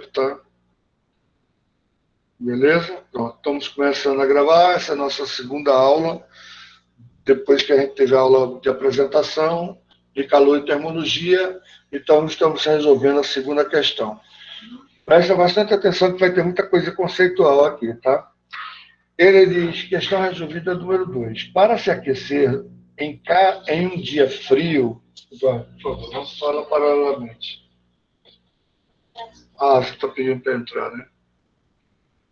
tempo, tá? Beleza? Então, estamos começando a gravar, essa é a nossa segunda aula, depois que a gente teve a aula de apresentação, de calor e termologia, então estamos resolvendo a segunda questão. Presta bastante atenção que vai ter muita coisa conceitual aqui, tá? Ele diz, questão resolvida número 2. Para se aquecer em um dia frio, por favor, não fala paralelamente. Ah, você está pedindo para entrar, né?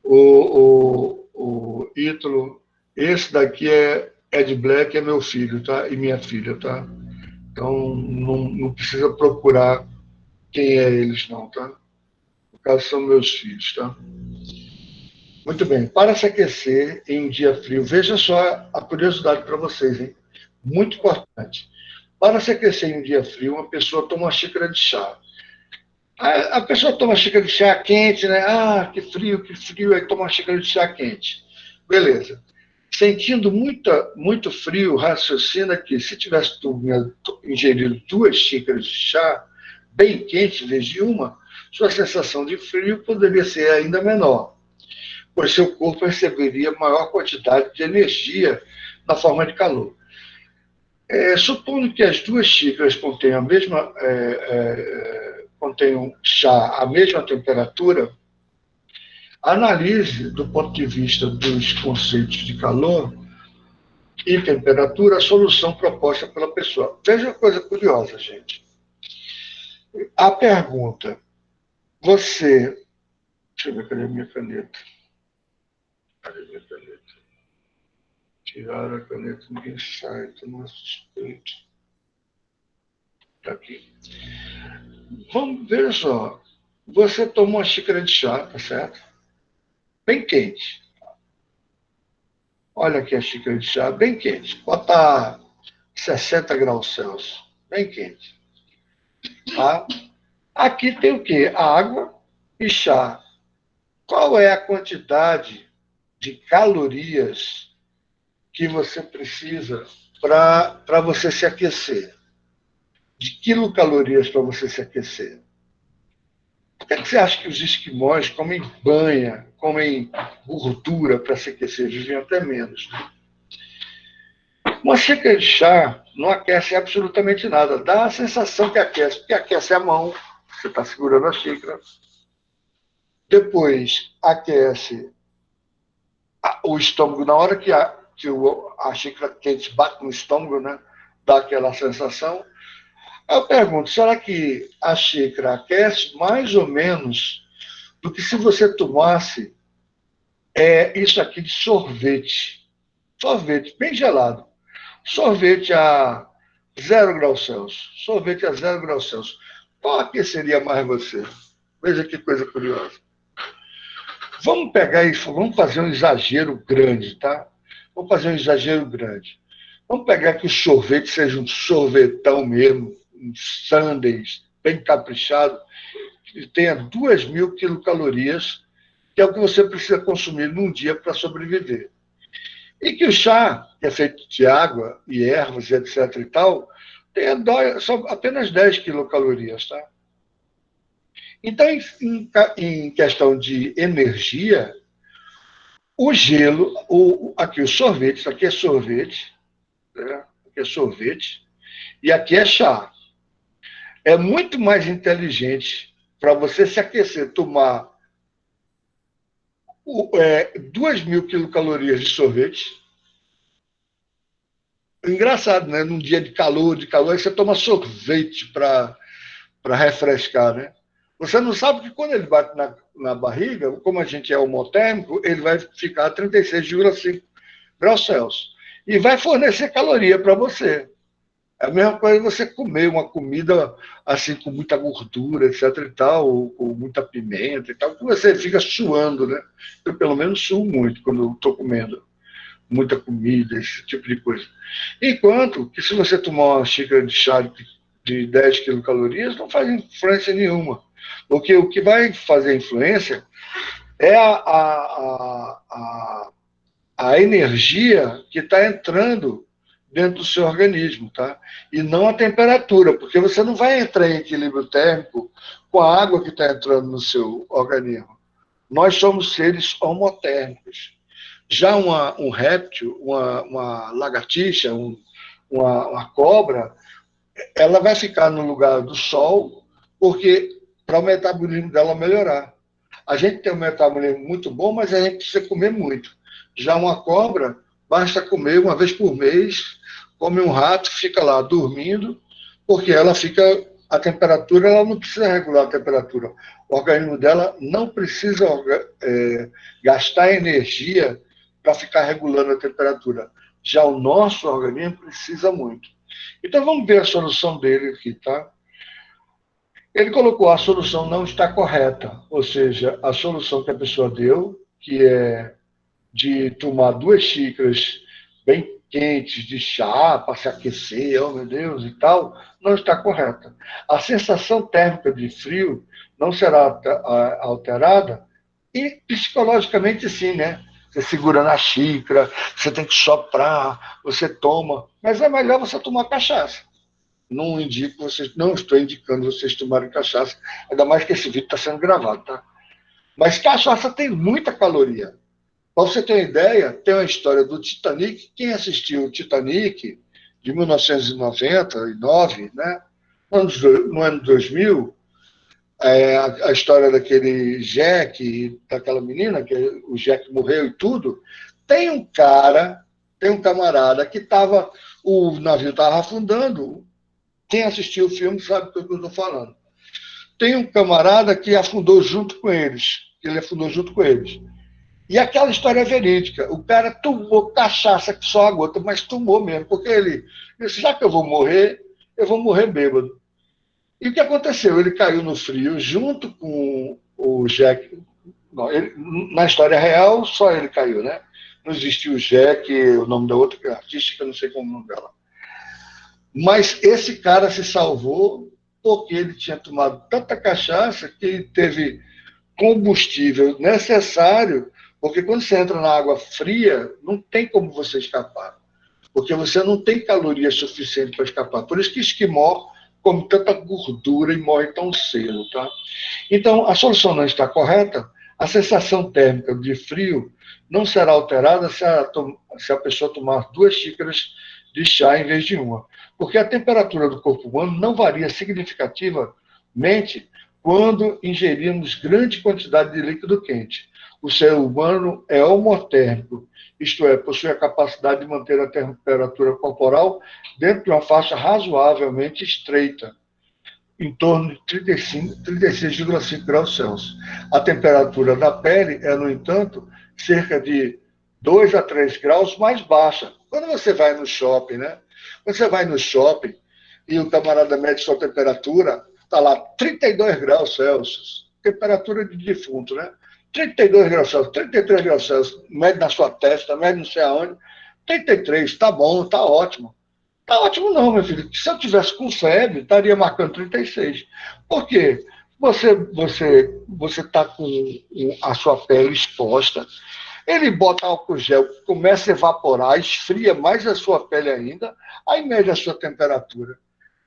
O Ítalo, esse daqui é Ed Black, é meu filho, tá? E minha filha, tá? Então, não precisa procurar quem é eles, não, tá? No caso, são meus filhos, tá? Muito bem. Para se aquecer em um dia frio, veja só a curiosidade para vocês, hein? Muito importante. Para se aquecer em um dia frio, uma pessoa toma uma xícara de chá. A pessoa toma uma xícara de chá quente, né? Ah, que frio, aí toma uma xícara de chá quente. Beleza. Sentindo muito frio, raciocina que se tivesse ingerido 2 xícaras de chá, bem quente, em vez de uma, sua sensação de frio poderia ser ainda menor, pois seu corpo receberia maior quantidade de energia na forma de calor. Supondo que as 2 xícaras contenham chá a mesma temperatura, analise, do ponto de vista dos conceitos de calor e temperatura, a solução proposta pela pessoa. Veja uma coisa curiosa, gente. A pergunta, deixa eu ver, cadê a minha caneta? Cadê a minha caneta? Tirar a caneta, ninguém sai, estou mais suspeito. Está aqui. Vamos ver só. Você toma uma xícara de chá, tá certo? Bem quente. Olha aqui a xícara de chá, bem quente. Bota 60 graus Celsius. Bem quente. Tá? Aqui tem o quê? Água e chá. Qual é a quantidade de calorias que você precisa para você se aquecer? De quilocalorias para você se aquecer? Por que você acha que os esquimós comem banha, comem gordura para se aquecer? Vivem até menos. Uma xícara de chá não aquece absolutamente nada. Dá a sensação que aquece, porque aquece a mão, você está segurando a xícara. Depois aquece o estômago. Na hora que a xícara quente bate no estômago, né, dá aquela sensação. Eu pergunto, será que a xícara aquece mais ou menos do que se você tomasse isso aqui de sorvete? Sorvete, bem gelado. Sorvete a 0 graus Celsius. Sorvete a 0 graus Celsius. Qual aqueceria mais você? Veja que coisa curiosa. Vamos pegar isso, vamos fazer um exagero grande, tá? Vamos fazer um exagero grande. Vamos pegar que o sorvete seja um sorvetão mesmo, um sundae bem caprichado, que tenha 2.000 quilocalorias, que é o que você precisa consumir num dia para sobreviver. E que o chá, que é feito de água e ervas, etc. e tal, tenha só apenas 10 quilocalorias, tá? Então, em questão de energia, o gelo, aqui o sorvete, isso aqui é sorvete, né? Aqui é sorvete, e aqui é chá. É muito mais inteligente para você se aquecer, tomar 2.000 quilocalorias de sorvete. Engraçado, né? Num dia de calor, aí você toma sorvete para refrescar, né? Você não sabe que quando ele bate na barriga, como a gente é homotérmico, ele vai ficar a 36,5 graus Celsius. E vai fornecer caloria para você. É a mesma coisa você comer uma comida assim com muita gordura, etc e tal, ou com muita pimenta e tal, que você fica suando, né? Eu, pelo menos, suo muito quando estou comendo muita comida, esse tipo de coisa. Enquanto que se você tomar uma xícara de chá de 10 quilocalorias, não faz influência nenhuma. Porque o que vai fazer influência é a energia que está entrando dentro do seu organismo, tá? E não a temperatura, porque você não vai entrar em equilíbrio térmico com a água que está entrando no seu organismo. Nós somos seres homotérmicos. Já um réptil, uma lagartixa, uma cobra, ela vai ficar no lugar do sol, porque para o metabolismo dela melhorar. A gente tem um metabolismo muito bom, mas a gente precisa comer muito. Já uma cobra, basta comer uma vez por mês, come um rato, fica lá dormindo, porque ela fica, a temperatura, ela não precisa regular a temperatura. O organismo dela não precisa gastar energia para ficar regulando a temperatura. Já o nosso organismo precisa muito. Então vamos ver a solução dele aqui, tá? Ele colocou a solução não está correta, ou seja, a solução que a pessoa deu, que é de tomar 2 xícaras bem quentes de chá para se aquecer, oh meu Deus, e tal, não está correta. A sensação térmica de frio não será alterada e psicologicamente sim, né? Você segura na xícara, você tem que soprar, você toma, mas é melhor você tomar cachaça. Não indico vocês, não estou indicando vocês tomarem cachaça, ainda mais que esse vídeo está sendo gravado, tá? Mas cachaça tem muita caloria. Para você ter uma ideia, tem uma história do Titanic. Quem assistiu o Titanic de 1999, né? No ano 2000, a história daquele Jack, daquela menina, que o Jack morreu e tudo. Tem um camarada que estava, o navio estava afundando. Quem assistiu o filme sabe do que eu estou falando. Tem um camarada que afundou junto com eles. Ele afundou junto com eles. E aquela história é verídica. O cara tomou cachaça que só a gota, mas tomou mesmo, porque ele disse, já que eu vou morrer bêbado. E o que aconteceu? Ele caiu no frio junto com o Jack. Não, na história real, só ele caiu, né? Não existiu o Jack, o nome da outra artista, eu não sei como é o nome dela. Mas esse cara se salvou porque ele tinha tomado tanta cachaça que ele teve combustível necessário, porque quando você entra na água fria, não tem como você escapar, porque você não tem caloria suficiente para escapar. Por isso que esquimó come tanta gordura e morre tão cedo, tá? Então, a solução não está correta, a sensação térmica de frio não será alterada se a pessoa tomar 2 xícaras de chá em vez de uma, porque a temperatura do corpo humano não varia significativamente quando ingerimos grande quantidade de líquido quente. O ser humano é homotérmico, isto é, possui a capacidade de manter a temperatura corporal dentro de uma faixa razoavelmente estreita, em torno de 36,5 graus Celsius. A temperatura da pele é, no entanto, cerca de 2 a 3 graus mais baixa. Quando você vai no shopping, né? Quando você vai no shopping e o camarada mede sua temperatura, está lá 32 graus Celsius, temperatura de defunto, né? 32 graus Celsius, 33 graus Celsius, mede na sua testa, mede não sei aonde, 33, tá bom, tá ótimo. Tá ótimo não, meu filho. Se eu tivesse com febre, estaria marcando 36. Por quê? Você está com a sua pele exposta, ele bota álcool gel, começa a evaporar, esfria mais a sua pele ainda, aí mede a sua temperatura.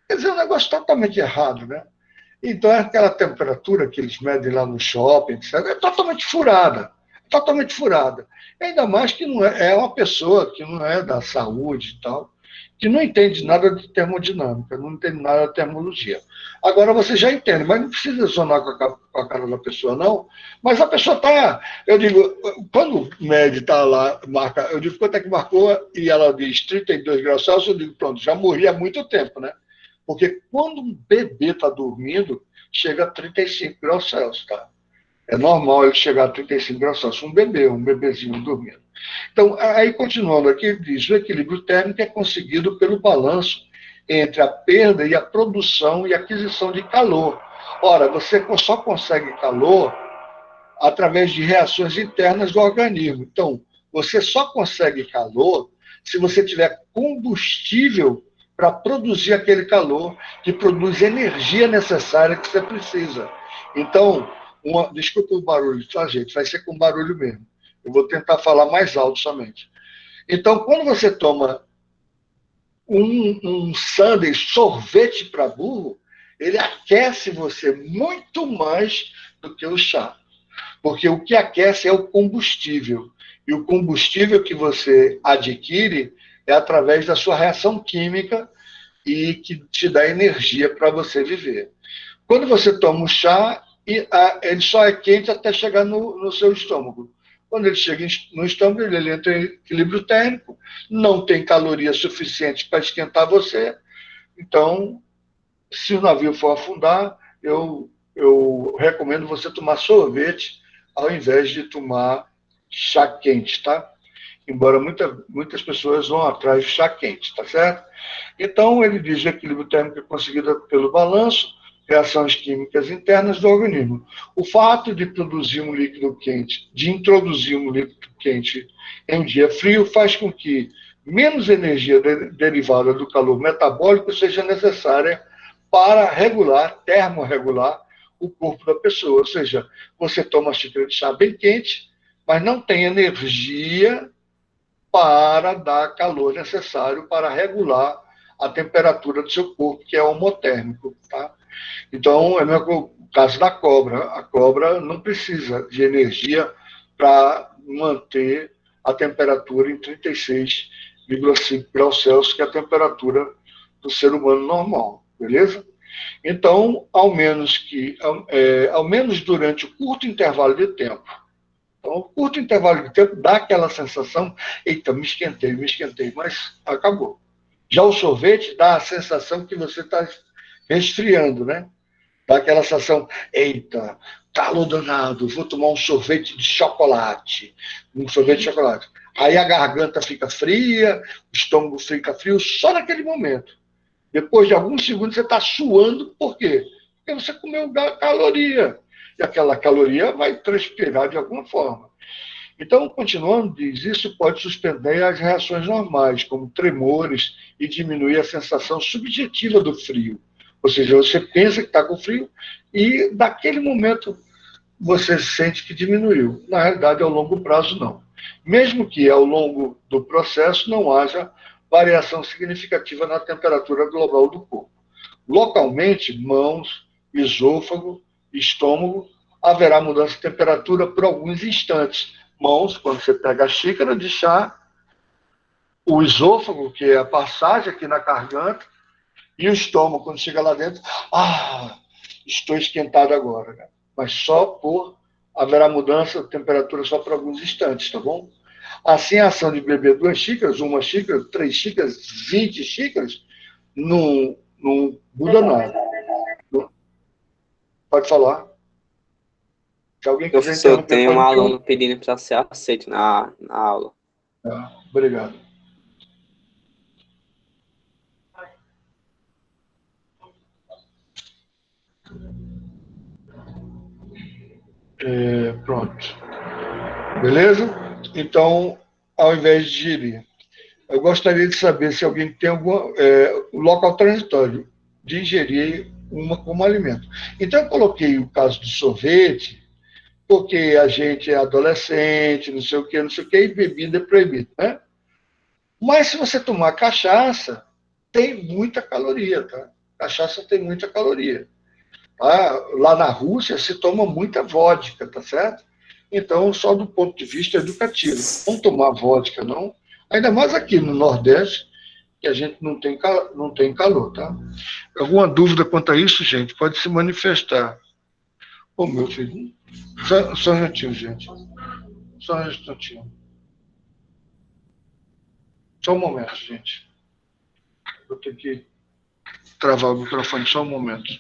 Quer dizer, é um negócio totalmente errado, né? Então, aquela temperatura que eles medem lá no shopping, etc., é totalmente furada. Totalmente furada. Ainda mais que não é uma pessoa que não é da saúde e tal, que não entende nada de termodinâmica, não entende nada de termologia. Agora você já entende, mas não precisa sonar com a cara da pessoa, não. Mas a pessoa está. Eu digo, quando o médico está lá, marca, eu digo quanto é que marcou, e ela diz 32 graus Celsius, eu digo, pronto, já morri há muito tempo, né? Porque quando um bebê está dormindo, chega a 35 graus Celsius, tá? É normal ele chegar a 35 graus Celsius, um bebezinho dormindo. Então, aí continuando aqui, diz, o equilíbrio térmico é conseguido pelo balanço entre a perda e a produção e aquisição de calor. Ora, você só consegue calor através de reações internas do organismo. Então, você só consegue calor se você tiver combustível para produzir aquele calor, que produz energia necessária que você precisa. Então, desculpa o barulho, tá, gente? Vai ser com barulho mesmo. Eu vou tentar falar mais alto somente. Então, quando você toma um sundae sorvete para burro, ele aquece você muito mais do que o chá. Porque o que aquece é o combustível. E o combustível que você adquire é através da sua reação química e que te dá energia para você viver. Quando você toma o chá, ele só é quente até chegar no seu estômago. Quando ele chega no estômago, ele entra em equilíbrio térmico, não tem caloria suficiente para esquentar você. Então, se o navio for afundar, eu recomendo você tomar sorvete ao invés de tomar chá quente, tá? Embora muitas pessoas vão atrás de chá quente, tá certo? Então, ele diz que o equilíbrio térmico é conseguido pelo balanço, reações químicas internas do organismo. O fato de produzir um líquido quente, de introduzir um líquido quente em um dia frio, faz com que menos energia derivada do calor metabólico seja necessária para regular, termorregular o corpo da pessoa. Ou seja, você toma uma xícara de chá bem quente, mas não tem energia para dar calor necessário para regular a temperatura do seu corpo, que é homotérmico. Tá? Então, é o caso da cobra. A cobra não precisa de energia para manter a temperatura em 36,5 graus Celsius, que é a temperatura do ser humano normal, beleza? Então, ao menos durante o curto intervalo de tempo. Então, o curto intervalo de tempo dá aquela sensação, eita, me esquentei, mas acabou. Já o sorvete dá a sensação que você está resfriando, né? Dá aquela sensação, eita, calor danado, vou tomar um sorvete de chocolate. Um sorvete de chocolate. Aí a garganta fica fria, o estômago fica frio, só naquele momento. Depois de alguns segundos você está suando, por quê? Porque você comeu caloria. E aquela caloria vai transpirar de alguma forma. Então, continuando, diz, isso pode suspender as reações normais, como tremores, e diminuir a sensação subjetiva do frio. Ou seja, você pensa que está com frio e, naquele momento, você sente que diminuiu. Na realidade, ao longo prazo, não. Mesmo que ao longo do processo não haja variação significativa na temperatura global do corpo. Localmente, mãos, esôfago, estômago, haverá mudança de temperatura por alguns instantes. Mãos, quando você pega a xícara de chá, o esôfago, que é a passagem aqui na garganta, e o estômago, quando chega lá dentro, estou esquentado agora. Né? Mas só por haverá mudança de temperatura só por alguns instantes, tá bom? Assim, a ação de beber 2 xícaras, 1 xícara, 3 xícaras, 20 xícaras, não muda nada. Pode falar. Se alguém quiser Professor, interromper, tem um pode aluno interromper. pedindo para ser aceito na aula. Obrigado. Pronto. Beleza? Então, ao invés de digerir, eu gostaria de saber se alguém tem algum local transitório de ingerir uma como alimento. Então, eu coloquei o caso do sorvete, porque a gente é adolescente, não sei o que, e bebida é proibida, né? Mas se você tomar cachaça, tem muita caloria, tá? Cachaça tem muita caloria. Tá? Lá na Rússia se toma muita vodka, tá certo? Então, só do ponto de vista educativo. Não tomar vodka, não. Ainda mais aqui no Nordeste, que a gente não tem calor, tá? Alguma dúvida quanto a isso, gente, pode se manifestar. Ô, meu filho, só um minutinho, gente. Só um instantinho. Só um momento, gente. Vou ter que travar o microfone só um momento.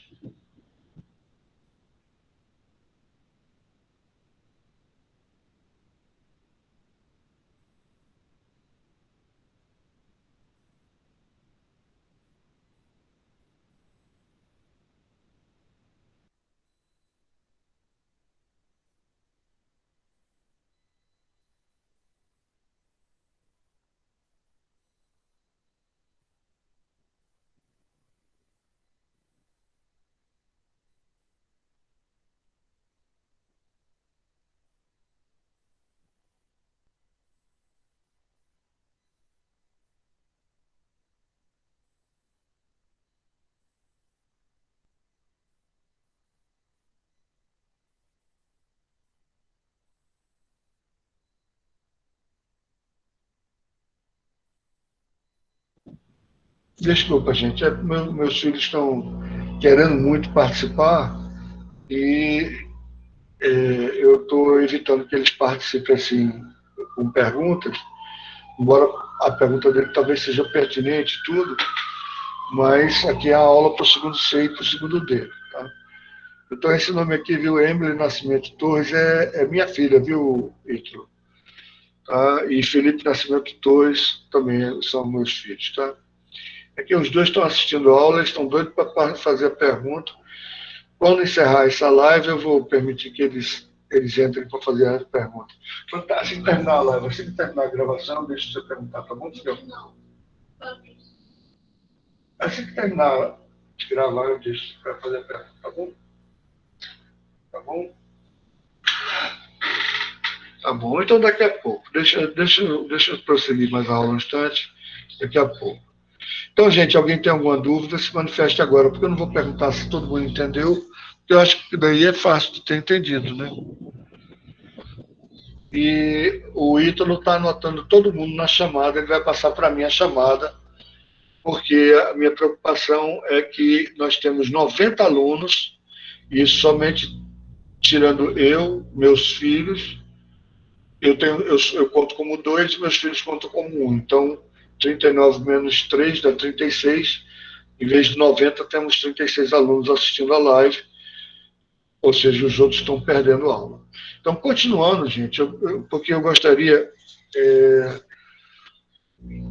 Desculpa, gente, meus filhos estão querendo muito participar e eu estou evitando que eles participem assim com perguntas, embora a pergunta dele talvez seja pertinente e tudo, mas aqui é a aula para o segundo C e para o segundo D. Tá? Então, esse nome aqui, viu, Emily Nascimento Torres, é minha filha, viu, Ítalo? Tá? E Felipe Nascimento Torres também são meus filhos. Tá? É que os dois estão assistindo a aula, eles estão doidos para fazer a pergunta. Quando encerrar essa live, eu vou permitir que eles entrem para fazer as perguntas. Então, assim que terminar a live, assim que terminar a gravação, deixa você perguntar, tá bom, Felipe? Não. Assim que terminar de gravar, eu deixo para fazer a pergunta, tá bom? Tá bom? Tá bom, então daqui a pouco. Deixa eu prosseguir mais a aula um instante, daqui a pouco. Então, gente, alguém tem alguma dúvida, se manifeste agora, porque eu não vou perguntar se todo mundo entendeu, porque eu acho que daí é fácil de ter entendido, né? E o Ítalo está anotando todo mundo na chamada, ele vai passar para mim a chamada, porque a minha preocupação é que nós temos 90 alunos, e somente tirando eu, meus filhos, eu conto como 2 e meus filhos contam como 1. Então, 39 menos 3 dá 36. Em vez de 90, temos 36 alunos assistindo a live, ou seja, os outros estão perdendo aula. Então, continuando, gente, porque eu gostaria.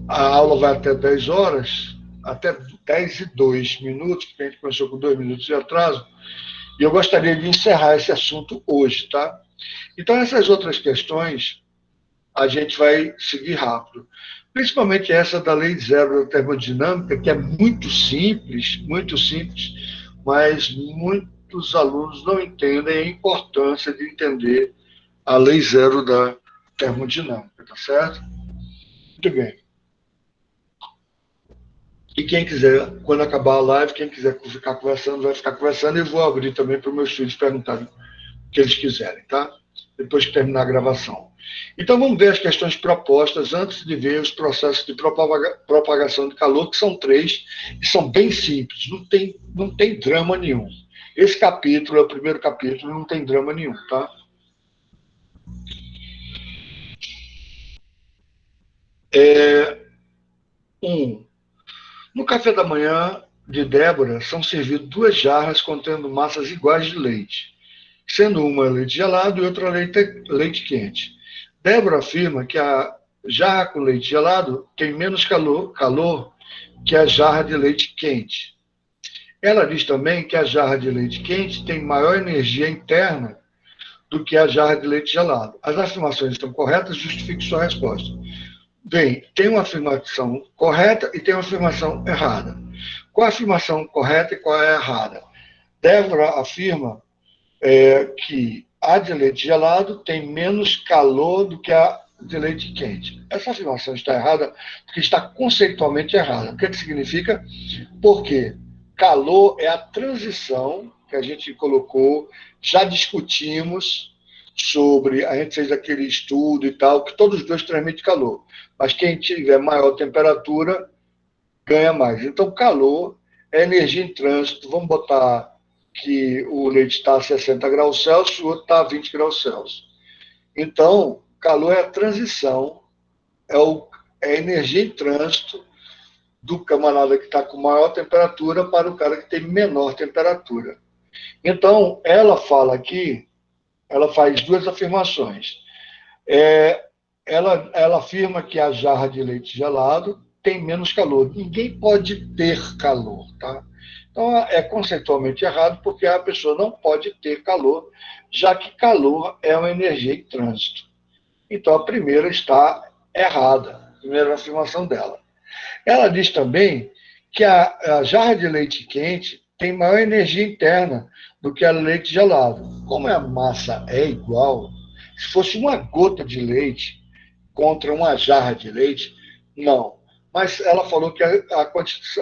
A aula vai até 10 horas, até 10 e 2 minutos, porque a gente começou com 2 minutos de atraso, e eu gostaria de encerrar esse assunto hoje, tá? Então, essas outras questões, a gente vai seguir rápido. Principalmente essa da lei zero da termodinâmica, que é muito simples, mas muitos alunos não entendem a importância de entender a lei zero da termodinâmica, tá certo? Muito bem. E quem quiser, quando acabar a live, quem quiser ficar conversando, vai ficar conversando, e eu vou abrir também para os meus filhos perguntarem o que eles quiserem, tá? Depois que terminar a gravação. Então vamos ver as questões propostas antes de ver os processos de propagação de calor, que são 3, e são bem simples, não tem drama nenhum. Esse capítulo é o primeiro capítulo, não tem drama nenhum, tá? No café da manhã de Débora são servidas 2 jarras contendo massas iguais de leite, sendo uma leite gelado e outra leite quente. Débora afirma que a jarra com leite gelado tem menos calor que a jarra de leite quente. Ela diz também que a jarra de leite quente tem maior energia interna do que a jarra de leite gelado. As afirmações estão corretas? Justifique sua resposta. Bem, tem uma afirmação correta e tem uma afirmação errada. Qual a afirmação correta e qual é a errada? Débora afirma que a de leite gelado tem menos calor do que a de leite quente. Essa afirmação está errada porque está conceitualmente errada. O que significa? Porque calor é a transição que a gente colocou, já discutimos sobre, a gente fez aquele estudo e tal, que todos os dois transmitem calor. Mas quem tiver maior temperatura ganha mais. Então, calor é energia em trânsito. Vamos botar que o leite está a 60 graus Celsius, o outro está a 20 graus Celsius. Então, calor é a transição, é a energia em trânsito do camarada que está com maior temperatura para o cara que tem menor temperatura. Então, ela fala aqui, ela faz 2 afirmações. Ela afirma que a jarra de leite gelado tem menos calor. Ninguém pode ter calor, tá? Então, é conceitualmente errado, porque a pessoa não pode ter calor, já que calor é uma energia em trânsito. Então, a primeira está errada, a primeira afirmação dela. Ela diz também que a jarra de leite quente tem maior energia interna do que a leite gelado. Como a massa é igual, se fosse uma gota de leite contra uma jarra de leite, não. Mas ela falou que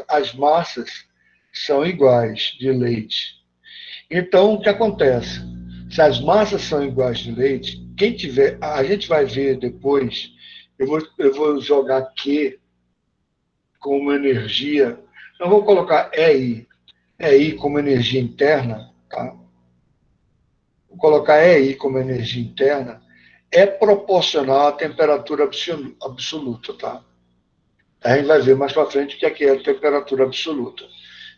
as massas são iguais de leite. Então, o que acontece? Se as massas são iguais de leite, quem tiver, a gente vai ver depois, eu vou jogar Q como energia, não vou colocar EI como energia interna, tá? Vou colocar EI como energia interna, é proporcional à temperatura absoluta, tá? A gente vai ver mais para frente o que é a temperatura absoluta.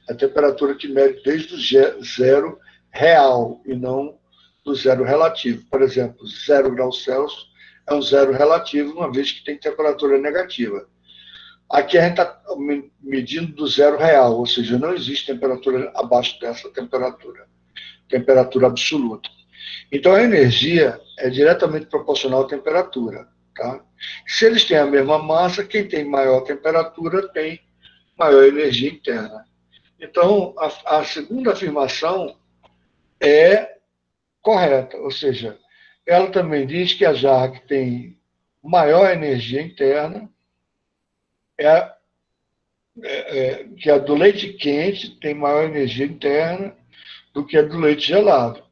A temperatura que mede desde o zero real e não do zero relativo. Por exemplo, 0 graus Celsius é um zero relativo, uma vez que tem temperatura negativa. Aqui a gente está medindo do zero real, ou seja, não existe temperatura abaixo dessa temperatura absoluta. Então a energia é diretamente proporcional à temperatura. Tá? Se eles têm a mesma massa, quem tem maior temperatura tem maior energia interna. Então, a segunda afirmação é correta, ou seja, ela também diz que a jarra que tem maior energia interna que a do leite quente tem maior energia interna do que a do leite gelado.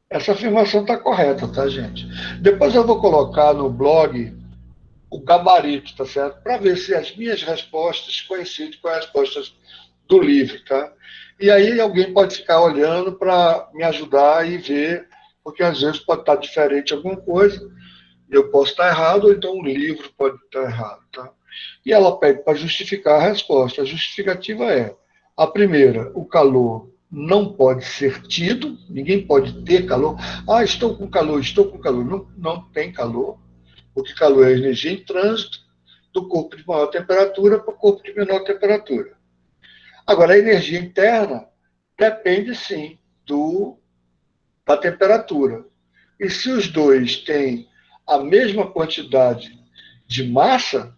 Essa afirmação está correta, tá, gente? Depois eu vou colocar no blog o gabarito, tá certo? Para ver se as minhas respostas coincidem com as respostas do livro, tá? E aí alguém pode ficar olhando para me ajudar e ver, porque às vezes pode estar diferente alguma coisa, eu posso estar errado, ou então o livro pode estar errado, tá? E ela pede para justificar a resposta. A justificativa é, a primeira, o calor não pode ser tido, ninguém pode ter calor. Ah, estou com calor, estou com calor. Não, não tem calor, porque calor é energia em trânsito do corpo de maior temperatura para o corpo de menor temperatura. Agora, a energia interna depende, sim, da temperatura. E se os dois têm a mesma quantidade de massa,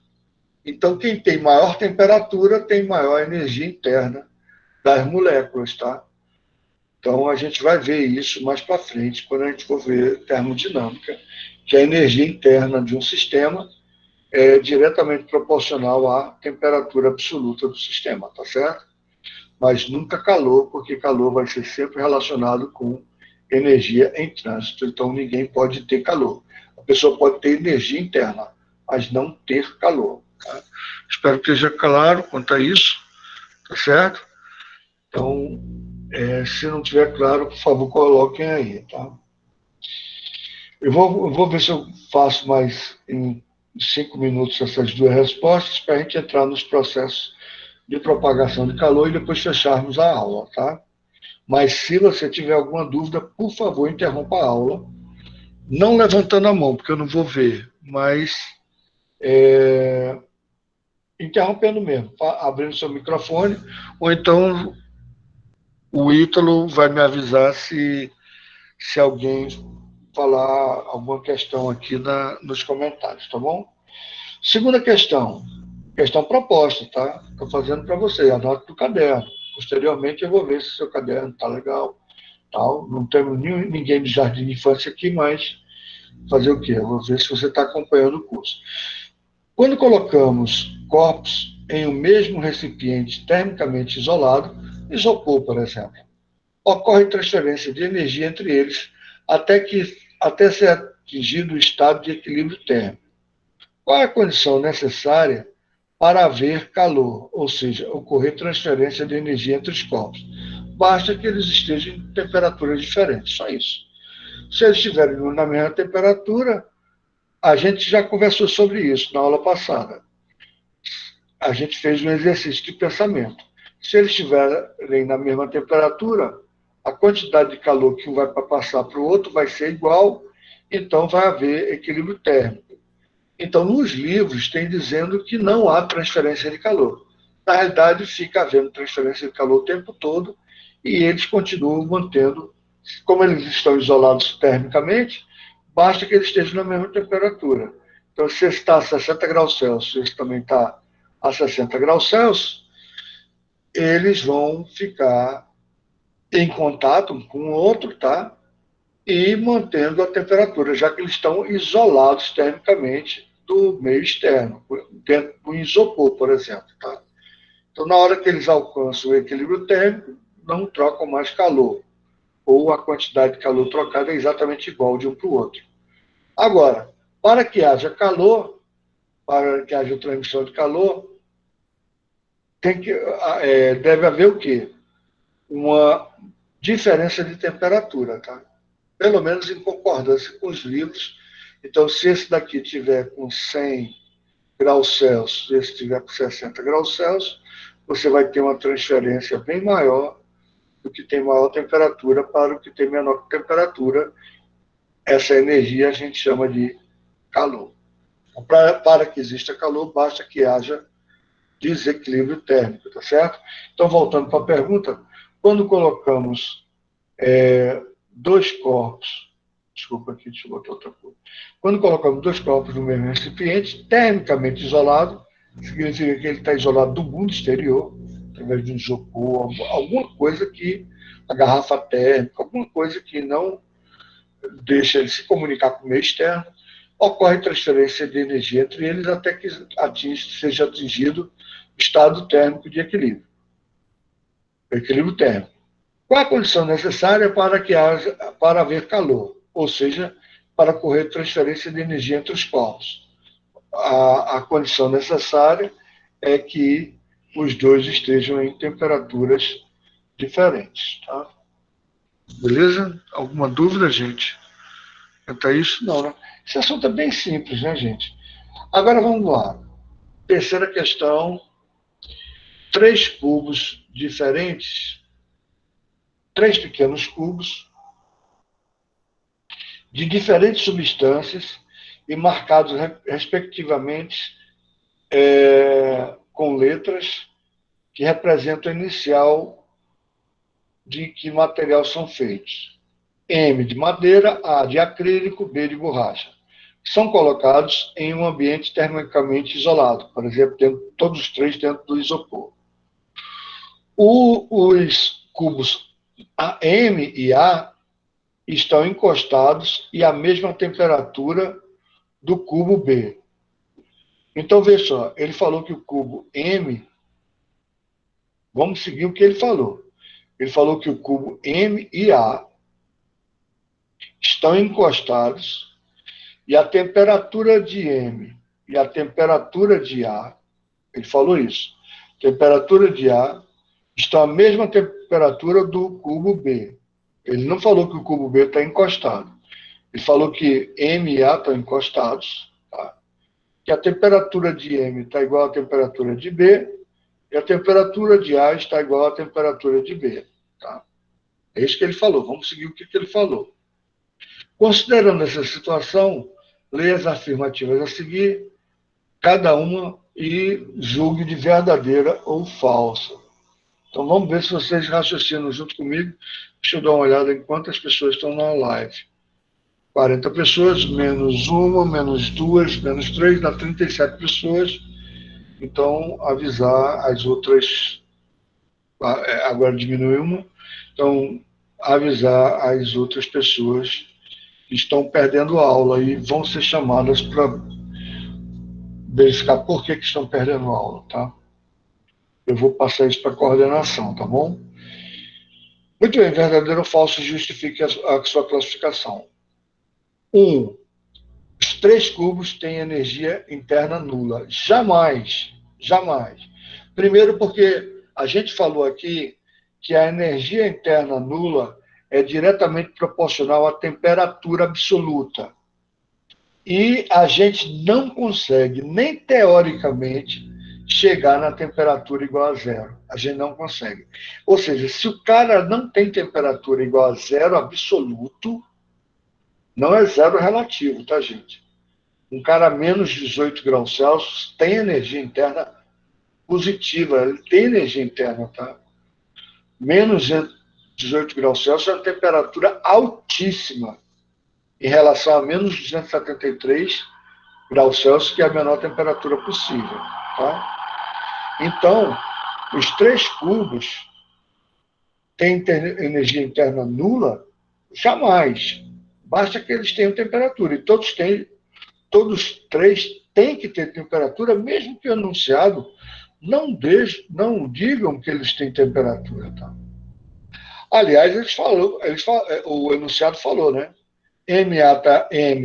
então quem tem maior temperatura tem maior energia interna das moléculas, tá? Então a gente vai ver isso mais para frente, quando a gente for ver termodinâmica, que a energia interna de um sistema é diretamente proporcional à temperatura absoluta do sistema, tá certo? Mas nunca calor, porque calor vai ser sempre relacionado com energia em trânsito. Então ninguém pode ter calor. A pessoa pode ter energia interna, mas não ter calor. Tá? Espero que esteja claro quanto a isso, tá certo? Então, se não estiver claro, por favor, coloquem aí, tá? Eu vou ver se eu faço mais em 5 minutos essas duas respostas para a gente entrar nos processos de propagação de calor e depois fecharmos a aula, tá? Mas se você tiver alguma dúvida, por favor, interrompa a aula. Não levantando a mão, porque eu não vou ver, mas interrompendo mesmo, abrindo seu microfone, ou então o Ítalo vai me avisar se alguém falar alguma questão aqui nos comentários, tá bom? Segunda questão proposta, tá? Estou fazendo para você, anote no caderno. Posteriormente eu vou ver se seu caderno está legal, tal. Não temos ninguém do jardim de infância aqui, mas fazer o quê? Eu vou ver se você está acompanhando o curso. Quando colocamos corpos em um mesmo recipiente termicamente isolado, isopor, por exemplo, ocorre transferência de energia entre eles até ser atingido o estado de equilíbrio térmico. Qual é a condição necessária para haver calor, ou seja, ocorrer transferência de energia entre os corpos? Basta que eles estejam em temperaturas diferentes, só isso. Se eles estiverem na mesma temperatura, a gente já conversou sobre isso na aula passada. A gente fez um exercício de pensamento. Se eles estiverem na mesma temperatura, a quantidade de calor que um vai passar para o outro vai ser igual, então vai haver equilíbrio térmico. Então, nos livros, tem dizendo que não há transferência de calor. Na realidade, fica havendo transferência de calor o tempo todo e eles continuam mantendo, como eles estão isolados termicamente, basta que eles estejam na mesma temperatura. Então, se está a 60 graus Celsius, esse também está a 60 graus Celsius, eles vão ficar em contato um com o outro, tá? E mantendo a temperatura, já que eles estão isolados termicamente do meio externo, dentro do isopor, por exemplo, tá? Então, na hora que eles alcançam o equilíbrio térmico, não trocam mais calor, ou a quantidade de calor trocada é exatamente igual de um para o outro. Agora, para que haja calor, para que haja transmissão de calor, deve haver o quê? Uma diferença de temperatura, tá? Pelo menos em concordância com os livros. Então, se esse daqui tiver com 100 graus Celsius, se esse tiver com 60 graus Celsius, você vai ter uma transferência bem maior do que tem maior temperatura para o que tem menor temperatura. Essa energia a gente chama de calor. Para que exista calor, basta que haja desequilíbrio térmico, tá certo? Então, voltando para a pergunta, quando colocamos dois corpos, desculpa aqui, deixa eu botar outra coisa. Quando colocamos dois corpos no mesmo recipiente, termicamente isolado, significa que ele está isolado do mundo exterior, através de um isopor, alguma coisa que, a garrafa térmica, alguma coisa que não deixa ele se comunicar com o meio externo, ocorre transferência de energia entre eles até que seja atingido o estado térmico de equilíbrio. O equilíbrio térmico. Qual a condição necessária para haver calor? Ou seja, para ocorrer transferência de energia entre os corpos. A condição necessária é que os dois estejam em temperaturas diferentes. Tá? Beleza? Alguma dúvida, gente? Quanto a isso? Não, né? Esse assunto é bem simples, né, gente? Agora vamos lá. Terceira questão. 3 cubos diferentes, 3 pequenos cubos, de diferentes substâncias e marcados, respectivamente, com letras que representam a inicial de que material são feitos. M de madeira, A de acrílico, B de borracha. São colocados em um ambiente termicamente isolado, por exemplo, todos os 3 dentro do isopor. Os cubos M e A estão encostados e à mesma temperatura do cubo B. Então, veja só, ele falou que o cubo M, vamos seguir o que ele falou. Ele falou que o cubo M e A estão encostados e a temperatura de M e a temperatura de A, ele falou isso, temperatura de A estão à mesma temperatura do cubo B. Ele não falou que o cubo B está encostado. Ele falou que M e A estão encostados, tá? Que a temperatura de M está igual à temperatura de B e a temperatura de A está igual à temperatura de B. Tá? É isso que ele falou. Vamos seguir o que ele falou. Considerando essa situação, leia as afirmativas a seguir, cada uma, e julgue de verdadeira ou falsa. Então, vamos ver se vocês raciocinam junto comigo. Deixa eu dar uma olhada em quantas pessoas estão na live. 40 pessoas, menos uma, menos duas, menos 3, dá 37 pessoas. Então, avisar as outras... Agora diminuiu uma. Então, avisar as outras pessoas que estão perdendo a aula e vão ser chamadas para verificar por que estão perdendo a aula, tá? Eu vou passar isso para a coordenação, tá bom? Muito bem, verdadeiro ou falso, justifique a sua classificação. 1. Os 3 cubos têm energia interna nula. Jamais, jamais. Primeiro porque a gente falou aqui que a energia interna nula é diretamente proporcional à temperatura absoluta. E a gente não consegue, nem teoricamente, chegar na temperatura igual a zero. A gente não consegue. Ou seja, se o cara não tem temperatura igual a zero absoluto, não é zero relativo, tá, gente? Um cara a menos 18 graus Celsius tem energia interna positiva, ele tem energia interna, tá? Menos 18 graus Celsius é uma temperatura altíssima em relação a menos 273 graus Celsius, que é a menor temperatura possível, tá? Então, os 3 cubos têm energia interna nula? Jamais. Basta que eles tenham temperatura. E todos 3 têm que ter temperatura, mesmo que o enunciado não digam que eles têm temperatura. Tá? Aliás, o enunciado falou, né? M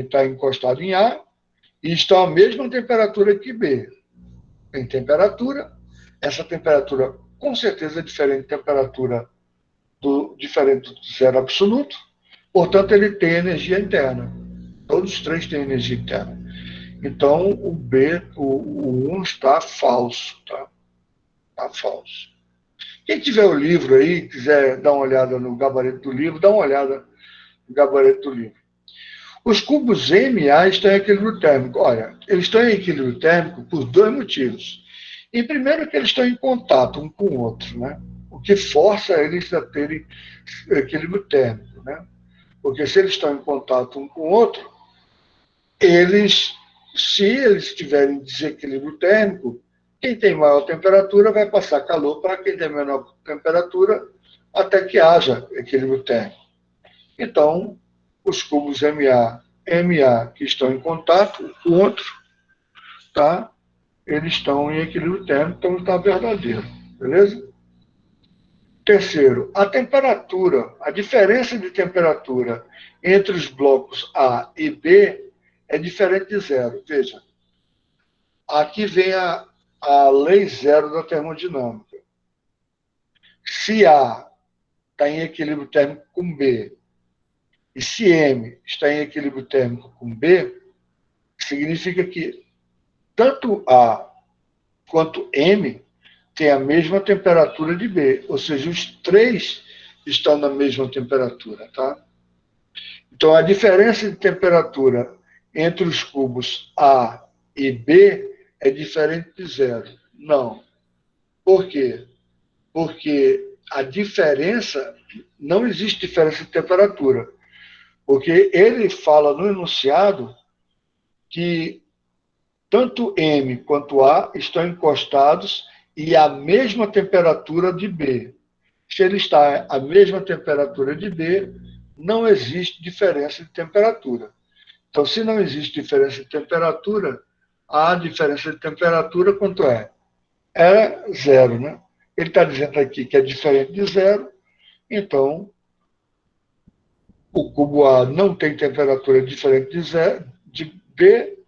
está encostado em A e estão à mesma temperatura que B. Tem temperatura, essa temperatura com certeza é diferente da temperatura diferente do zero absoluto, portanto ele tem energia interna. Todos os três têm energia interna. Então o 1 está falso, tá? Está falso. Quem tiver o livro aí, quiser dar uma olhada no gabarito do livro, dá uma olhada no gabarito do livro. Os cubos MA estão em equilíbrio térmico. Olha, eles estão em equilíbrio térmico por dois motivos. E primeiro que eles estão em contato um com o outro, né? O que força eles a terem equilíbrio térmico, né? Porque se eles estão em contato um com o outro, se eles estiverem em desequilíbrio térmico, quem tem maior temperatura vai passar calor para quem tem menor temperatura até que haja equilíbrio térmico. Então, os cubos MA que estão em contato com o outro, tá? Eles estão em equilíbrio térmico, então está verdadeiro, beleza? Terceiro, a temperatura, a diferença de temperatura entre os blocos A e B é diferente de zero. Veja, aqui vem a lei zero da termodinâmica. Se A está em equilíbrio térmico com B, e se M está em equilíbrio térmico com B, significa que tanto A quanto M tem a mesma temperatura de B, ou seja, os três estão na mesma temperatura, tá? Então, a diferença de temperatura entre os cubos A e B é diferente de zero. Não. Por quê? Porque a diferença, não existe diferença de temperatura. Porque ele fala no enunciado que tanto M quanto A estão encostados e à mesma temperatura de B. Se ele está à mesma temperatura de B, não existe diferença de temperatura. Então, se não existe diferença de temperatura, a diferença de temperatura quanto é? É zero, né? Ele está dizendo aqui que é diferente de zero, então o cubo A não tem temperatura diferente de, zero, de B,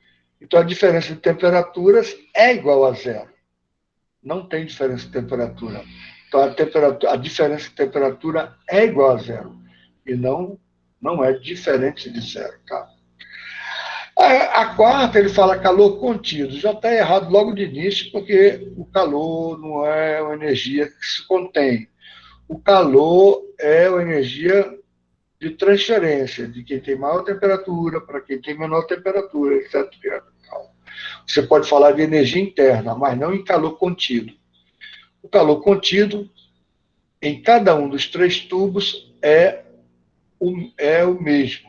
então a diferença de temperaturas é igual a zero. Não tem diferença de temperatura. Então a diferença de temperatura é igual a zero. E não é diferente de zero. Tá? A quarta, ele fala calor contido. Já está errado logo de início, porque o calor não é uma energia que se contém. O calor é uma energia de transferência, de quem tem maior temperatura para quem tem menor temperatura, etc. Você pode falar de energia interna, mas não em calor contido. O calor contido, em cada um dos três tubos, é o mesmo.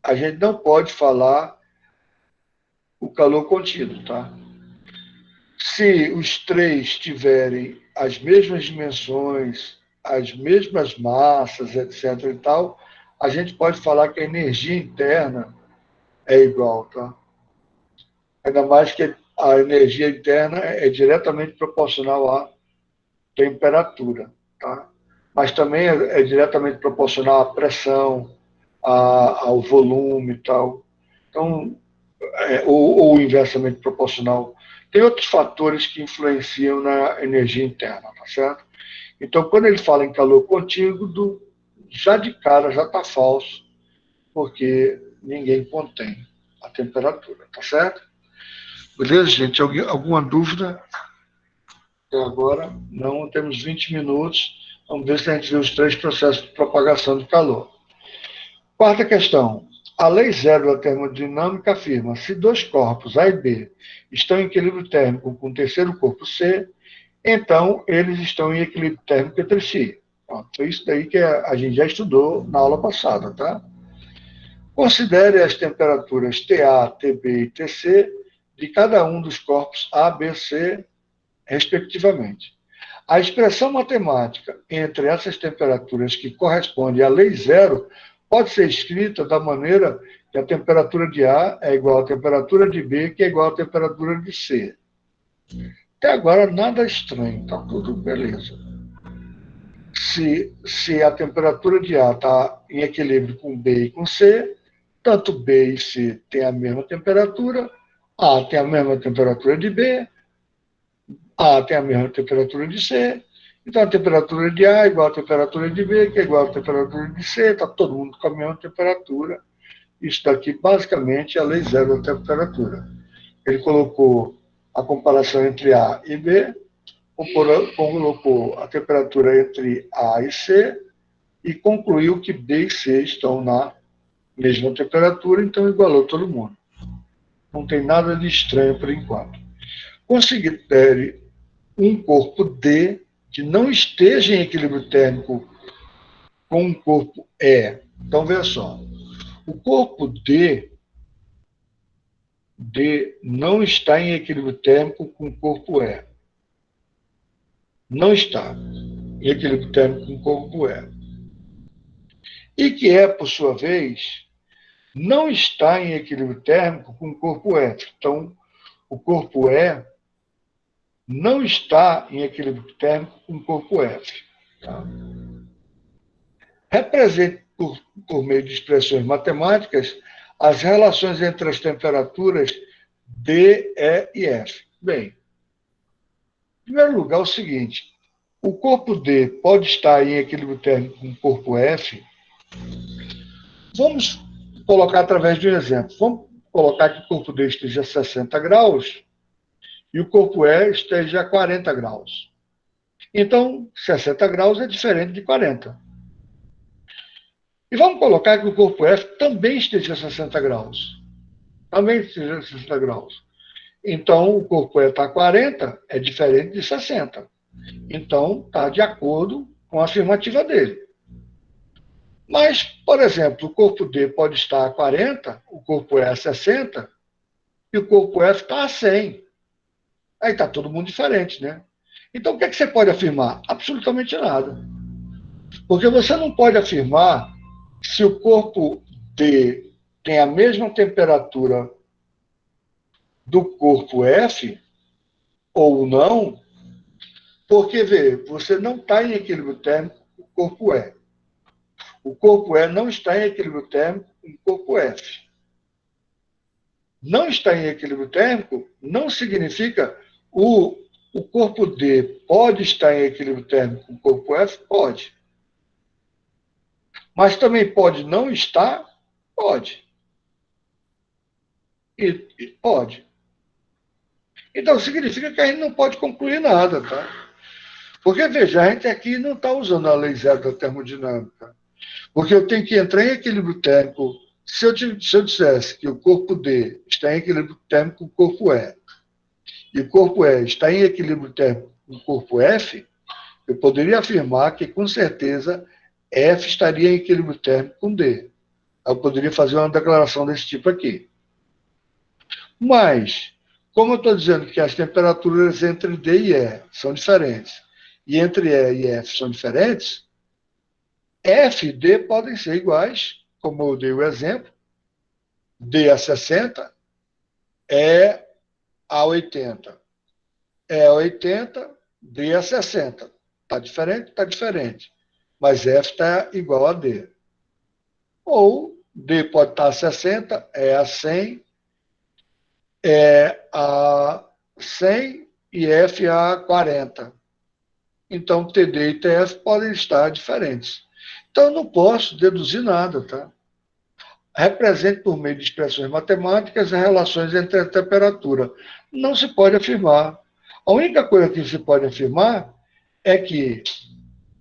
A gente não pode falar o calor contido, tá? Se os três tiverem as mesmas dimensões, as mesmas massas, etc. e tal, a gente pode falar que a energia interna é igual, tá? Ainda mais que a energia interna é diretamente proporcional à temperatura, tá? Mas também é diretamente proporcional à pressão, ao volume e tal. Então, ou inversamente proporcional. Tem outros fatores que influenciam na energia interna, tá certo? Então, quando ele fala em calor contínuo, já de cara já está falso, porque ninguém contém a temperatura, tá certo? Beleza, gente? Alguma dúvida? Até agora, não, temos 20 minutos. Vamos ver se a gente vê os três processos de propagação de calor. Quarta questão. A lei zero da termodinâmica afirma: se dois corpos, A e B, estão em equilíbrio térmico com o terceiro corpo C, então eles estão em equilíbrio térmico entre si. Foi isso daí que a gente já estudou na aula passada, tá? Considere as temperaturas TA, TB e TC de cada um dos corpos A, B, C, respectivamente. A expressão matemática entre essas temperaturas que corresponde à lei zero pode ser escrita da maneira que a temperatura de A é igual à temperatura de B, que é igual à temperatura de C. Até agora, nada estranho, está tudo beleza. Se a temperatura de A está em equilíbrio com B e com C, tanto B e C têm a mesma temperatura, A tem a mesma temperatura de B, A tem a mesma temperatura de C, então a temperatura de A é igual à temperatura de B, que é igual à temperatura de C, está todo mundo com a mesma temperatura. Isso daqui, basicamente, é a lei zero da temperatura. Ele colocou a comparação entre A e B, colocou a temperatura entre A e C e concluiu que B e C estão na mesma temperatura, então igualou todo mundo. Não tem nada de estranho por enquanto. Considere um corpo D que não esteja em equilíbrio térmico com um corpo E. Então, veja só. O corpo D não está em equilíbrio térmico com o corpo E. Não está em equilíbrio térmico com o corpo E. E que E, por sua vez, não está em equilíbrio térmico com o corpo F. Então, o corpo E não está em equilíbrio térmico com o corpo F. Tá? Represente, por meio de expressões matemáticas, as relações entre as temperaturas D, E e F. Bem, em primeiro lugar, é o seguinte: o corpo D pode estar em equilíbrio térmico com o corpo F. Vamos colocar através de um exemplo. Vamos colocar que o corpo D esteja a 60 graus e o corpo E esteja a 40 graus. Então, 60 graus é diferente de 40. E vamos colocar que o corpo F também esteja a 60 graus. Também esteja a 60 graus. Então, o corpo E está a 40, é diferente de 60. Então, está de acordo com a afirmativa dele. Mas, por exemplo, o corpo D pode estar a 40, o corpo E a 60, e o corpo F está a 100. Aí está todo mundo diferente, né? Então, o que é que você pode afirmar? Absolutamente nada. Porque você não pode afirmar se o corpo D tem a mesma temperatura do corpo F ou não, porque, vê, você não está em equilíbrio térmico com o corpo E. O corpo E não está em equilíbrio térmico com o corpo F. Não está em equilíbrio térmico não significa o corpo D pode estar em equilíbrio térmico com o corpo F? Pode. Mas também pode não estar? Pode. E pode. Então, significa que a gente não pode concluir nada, tá? Porque, veja, a gente aqui não está usando a lei zero da termodinâmica. Porque eu tenho que entrar em equilíbrio térmico. Se eu dissesse que o corpo D está em equilíbrio térmico com o corpo E, e o corpo E está em equilíbrio térmico com o corpo F, eu poderia afirmar que, com certeza, F estaria em equilíbrio térmico com D. Eu poderia fazer uma declaração desse tipo aqui. Mas, como eu estou dizendo que as temperaturas entre D e E são diferentes, e entre E e F são diferentes, F e D podem ser iguais, como eu dei o exemplo, D a 60, E a 80. E a 80, D a 60. Está diferente? Está diferente. Mas F está igual a D. Ou D pode estar a 60, E a 100, E a 100 e F a 40. Então, TD e TF podem estar diferentes. Então, eu não posso deduzir nada, tá? Represente por meio de expressões matemáticas as relações entre a temperatura. Não se pode afirmar. A única coisa que se pode afirmar é que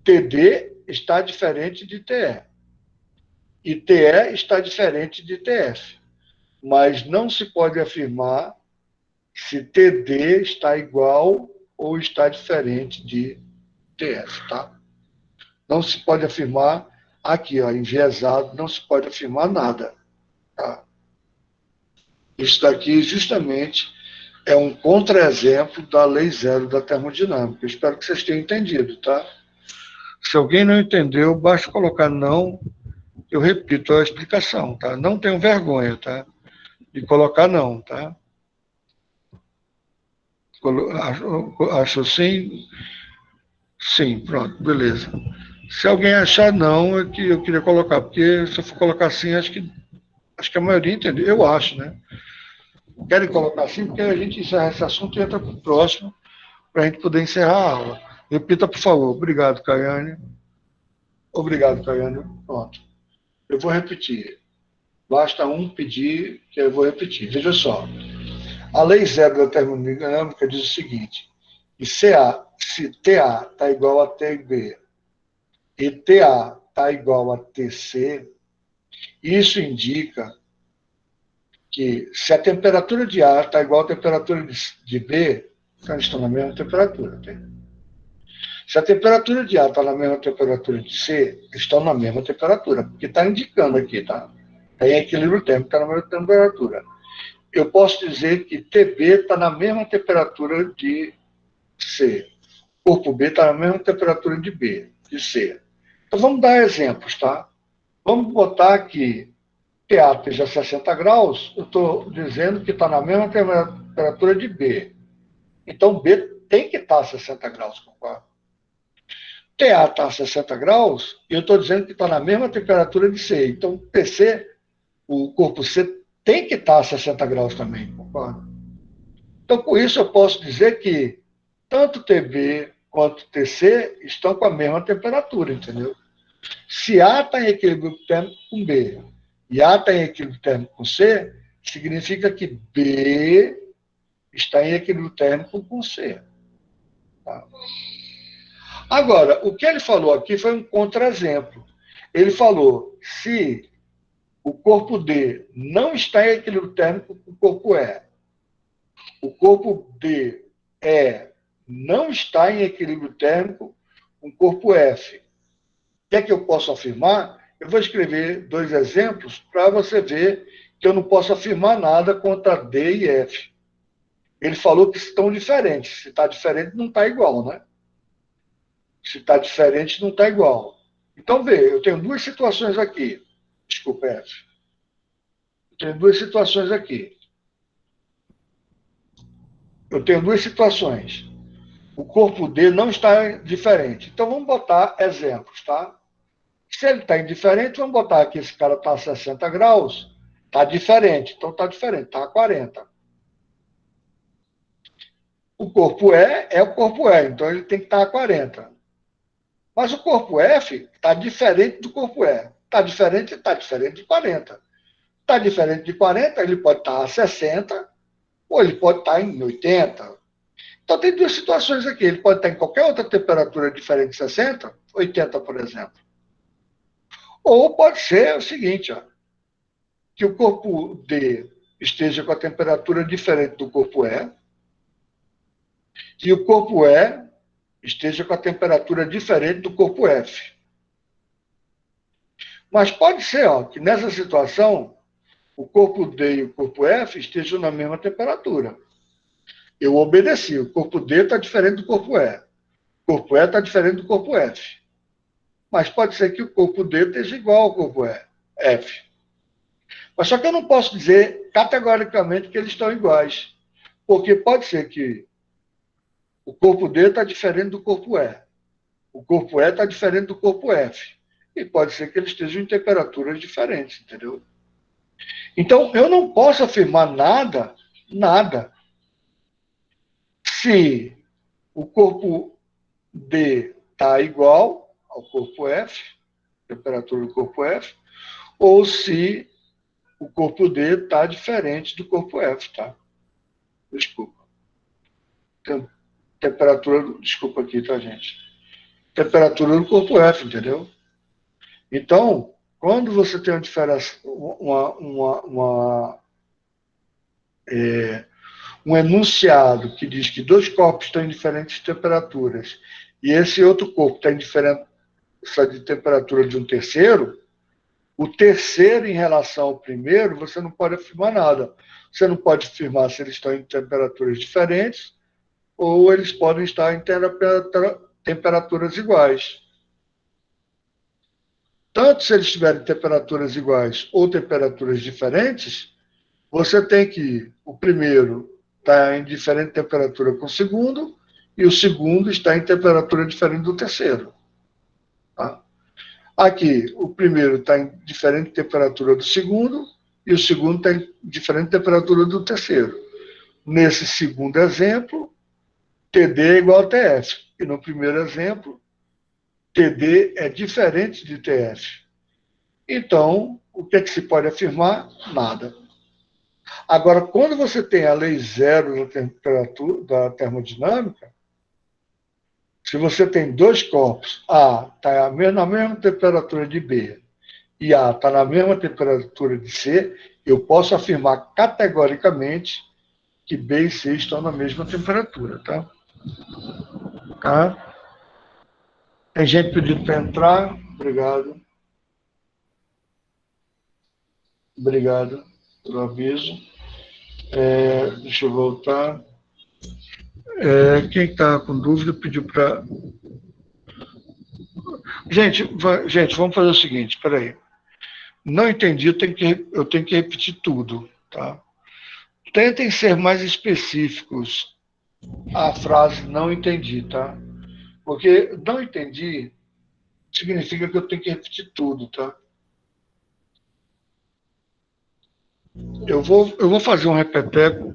TD está diferente de TE. E TE está diferente de TF. Mas não se pode afirmar se TD está igual ou está diferente de TF, tá? Não se pode afirmar aqui, ó, enviesado, não se pode afirmar nada, tá? Isso daqui, justamente, é um contra-exemplo da lei zero da termodinâmica. Eu espero que vocês tenham entendido, tá? Se alguém não entendeu, basta colocar não, eu repito a explicação, tá? Não tenham vergonha, tá? De colocar não, tá? Acho sim? Sim, pronto, beleza. Se alguém achar não, é que eu queria colocar, porque se eu for colocar assim, acho que a maioria entendeu, eu acho, né? Querem colocar assim, porque a gente encerra esse assunto e entra para o próximo, para a gente poder encerrar a aula. Repita, por favor. Obrigado, Caiane. Obrigado, Caiane. Pronto. Eu vou repetir. Basta um pedir que eu vou repetir. Veja só. A lei zero da termodinâmica diz o seguinte, que se TA está igual a TB e TA está igual a TC, isso indica que se a temperatura de A está igual à temperatura de B, então eles estão na mesma temperatura. Tá? Se a temperatura de A está na mesma temperatura de C, eles estão na mesma temperatura, porque está indicando aqui, tá? Tem equilíbrio térmico, está na mesma temperatura. Eu posso dizer que TB está na mesma temperatura de C. O corpo B está na mesma temperatura de B, de C. Então vamos dar exemplos, tá? Vamos botar aqui TA esteja 60 graus, eu estou dizendo que está na mesma temperatura de B. Então B tem que estar a 60 graus, concorda? TA está a 60 graus e eu estou dizendo que está na mesma temperatura de C. Então PC, o corpo C, tem que estar a 60 graus também, concorda? Então, com isso, eu posso dizer que tanto TB quanto TC estão com a mesma temperatura, entendeu? Se A está em equilíbrio térmico com B e A está em equilíbrio térmico com C, significa que B está em equilíbrio térmico com C. Tá? Agora, o que ele falou aqui foi um contra-exemplo. Ele falou, se o corpo D não está em equilíbrio térmico com o corpo E, o corpo D não está em equilíbrio térmico com o corpo F. O que é que eu posso afirmar? Eu vou escrever 2 exemplos para você ver que eu não posso afirmar nada contra D e F. Ele falou que estão diferentes. Se está diferente, não está igual, né? Se está diferente, não está igual. Então, vê, eu tenho 2 situações aqui. Desculpa, F. Eu tenho 2 situações aqui. Eu tenho 2 situações. O corpo D não está diferente. Então, vamos botar exemplos, tá? Se ele está indiferente, vamos botar aqui, esse cara está a 60 graus, está diferente. Então, está diferente, está a 40. O corpo E é o corpo E, então ele tem que estar a 40. Mas o corpo F está diferente do corpo E. Está diferente de 40. Está diferente de 40, ele pode estar a 60, ou ele pode estar em 80. Então, tem 2 situações aqui. Ele pode estar em qualquer outra temperatura diferente de 60, 80, por exemplo. Ou pode ser o seguinte, ó, que o corpo D esteja com a temperatura diferente do corpo E, e o corpo E esteja com a temperatura diferente do corpo F. Mas pode ser ó, que nessa situação, o corpo D e o corpo F estejam na mesma temperatura. Eu obedeci. O corpo D está diferente do corpo E. O corpo E está diferente do corpo F. Mas pode ser que o corpo D esteja igual ao corpo F. Mas só que eu não posso dizer categoricamente que eles estão iguais. Porque pode ser que o corpo D está diferente do corpo E. O corpo E está diferente do corpo F. E pode ser que eles estejam em temperaturas diferentes, entendeu? Então, eu não posso afirmar nada, se o corpo D está igual ao corpo F, temperatura do corpo F, ou se o corpo D está diferente do corpo F, tá? Desculpa. Temperatura, desculpa aqui, tá, gente? Temperatura do corpo F, entendeu? Então, quando você tem uma diferença, um enunciado que diz que 2 corpos estão em diferentes temperaturas e esse outro corpo está em diferença de temperatura de um terceiro, o terceiro em relação ao primeiro, você não pode afirmar nada. Você não pode afirmar se eles estão em temperaturas diferentes ou eles podem estar em temperaturas iguais. Tanto se eles estiverem em temperaturas iguais ou temperaturas diferentes, você tem que o primeiro está em diferente temperatura com o segundo e o segundo está em temperatura diferente do terceiro. Tá? Aqui, o primeiro está em diferente temperatura do segundo e o segundo está em diferente temperatura do terceiro. Nesse segundo exemplo, TD é igual a TF. E no primeiro exemplo, TD é diferente de TF. Então, o que é que se pode afirmar? Nada. Agora, quando você tem a lei zero da temperatura, da termodinâmica, se você tem dois corpos, A está na mesma temperatura de B e A está na mesma temperatura de C, eu posso afirmar categoricamente que B e C estão na mesma temperatura, tá? Tá? Tem gente pedindo para entrar. Obrigado. Obrigado pelo aviso. Deixa eu voltar. Quem está com dúvida pediu para... Gente, vamos fazer o seguinte, espera aí. Não entendi, eu tenho que repetir tudo, tá? Tentem ser mais específicos a frase não entendi, tá? Porque não entendi significa que eu tenho que repetir tudo, tá? Eu vou fazer um repeteco,